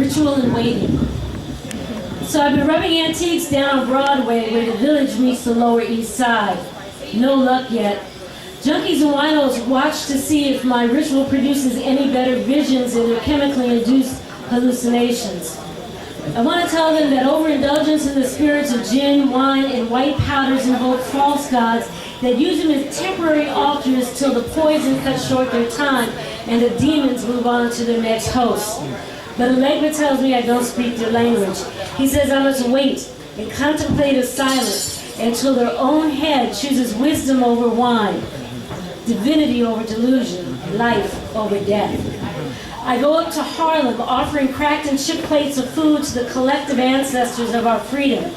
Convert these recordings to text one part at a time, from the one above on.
ritual and waiting. So I've been rubbing antiques down on Broadway where the village meets the Lower East Side. No luck yet. Junkies and winos watch to see if my ritual produces any better visions in their chemically induced hallucinations. I want to tell them that overindulgence in the spirits of gin, wine, and white powders invoke false gods that use them as temporary altars till the poison cuts short their time and the demons move on to their next host. But Alake tells me I don't speak their language. He says I must wait in contemplative silence until their own head chooses wisdom over wine, divinity over delusion, life over death. I go up to Harlem offering cracked and chipped plates of food to the collective ancestors of our freedom,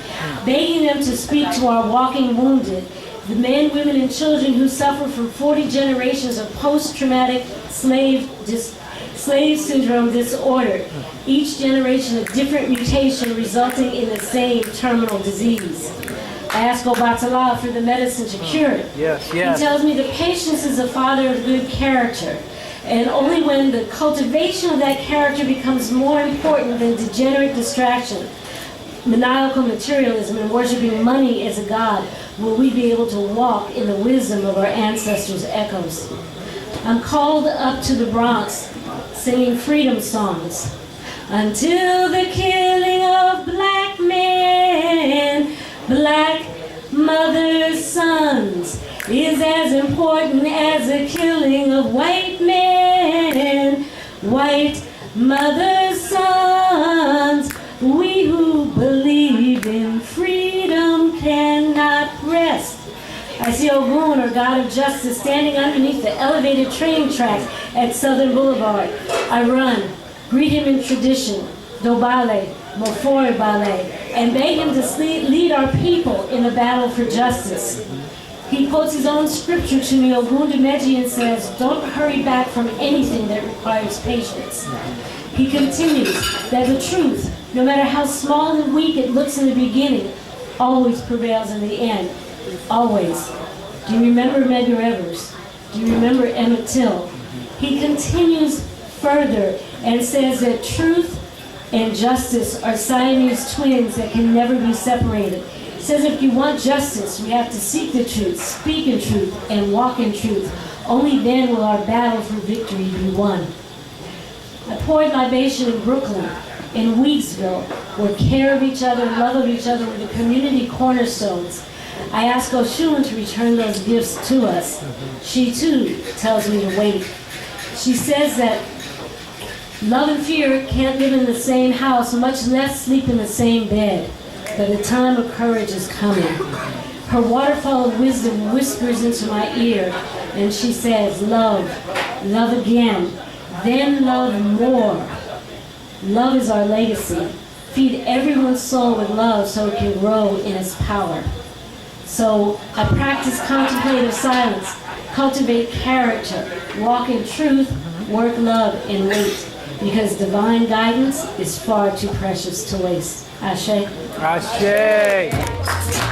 begging them to speak to our walking wounded, the men, women, and children who suffer from 40 generations of post-traumatic slave syndrome disorder, each generation a different mutation resulting in the same terminal disease. I ask Obatala for the medicine to cure it. Yes. He tells me that patience is the father of good character, and only when the cultivation of that character becomes more important than degenerate distraction, maniacal materialism, and worshiping money as a god, will we be able to walk in the wisdom of our ancestors' echoes. I'm called up to the Bronx singing freedom songs. Until the killing of black men, black mothers' sons is as important as the killing of white men, white mothers' sons. We who believe in freedom cannot rest. I see Ogun, or God of Justice, standing underneath the elevated train tracks at Southern Boulevard. I run, greet him in tradition, Dobale, Mofori Ballet, and beg him to lead our people in the battle for justice. He quotes his own scripture to me, Ogun Demeji, and says, don't hurry back from anything that requires patience. He continues that the truth, no matter how small and weak it looks in the beginning, always prevails in the end. Always. Do you remember Medgar Evers? Do you remember Emmett Till? He continues further and says that truth and justice are Siamese twins that can never be separated. He says if you want justice, we have to seek the truth, speak in truth, and walk in truth. Only then will our battle for victory be won. I poured libation in Brooklyn, in Weeksville, where care of each other, love of each other were the community cornerstones. I ask Oshun to return those gifts to us. She too tells me to wait. She says that love and fear can't live in the same house, much less sleep in the same bed. But the time of courage is coming. Her waterfall of wisdom whispers into my ear, and she says, love, love again, then love more. Love is our legacy. Feed everyone's soul with love so it can grow in its power. So I practice contemplative silence, cultivate character, walk in truth, work love, and wait. Because divine guidance is far too precious to waste. Ashe. Ashe.